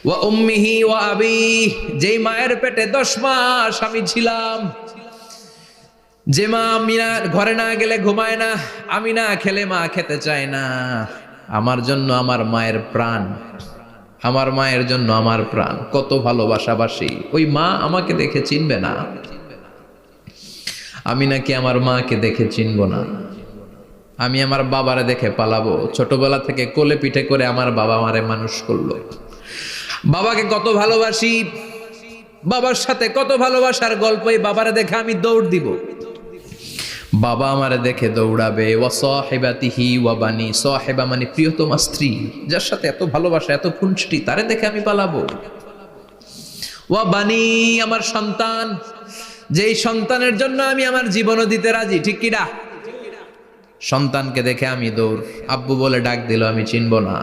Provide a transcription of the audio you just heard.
ওয়া উম্মিহি ওয়া আবি, যেই মায়ের পেটে 10 মাস আমি ছিলাম, যে মা আমি না ঘরে না গেলে ঘুমায় না, আমি না খেলে মা খেতে চায় না, আমার জন্য আমার মায়ের প্রাণ, আমার মায়ের জন্য আমার প্রাণ, কত ভালোবাসাবাসি। ওই মা আমাকে দেখে চিনবে না, আমি নাকি আমার মাকে দেখে চিনব না। আমি আমার বাবারে দেখে পালাবো। ছোটবেলা থেকে কোলে পিঠে করে আমার বাবা আমারে মানুষ করলো। বাবাকে কত ভালোবাসি, বাবার সাথে কত ভালোবাসার গল্প, এই বাবারে দেখে আমি দৌড় দিব, বাবা আমারে দেখে দৌড়াবে। ওয়া সাহিবাতিহি ওয়া বানি, সাহিবা মানে প্রিয়তমা স্ত্রী, যার সাথে এত ভালোবাসা এত খুনসুটি, তারে দেখে আমি পালাবো। ওয়া বানি, আমার সন্তান, যেই সন্তানের জন্য আমি আমার জীবনও দিতে রাজি, ঠিক কিনা? সন্তানকে দেখে আমি দৌড়। আব্বু বলে ডাক দিল, আমি চিনব না।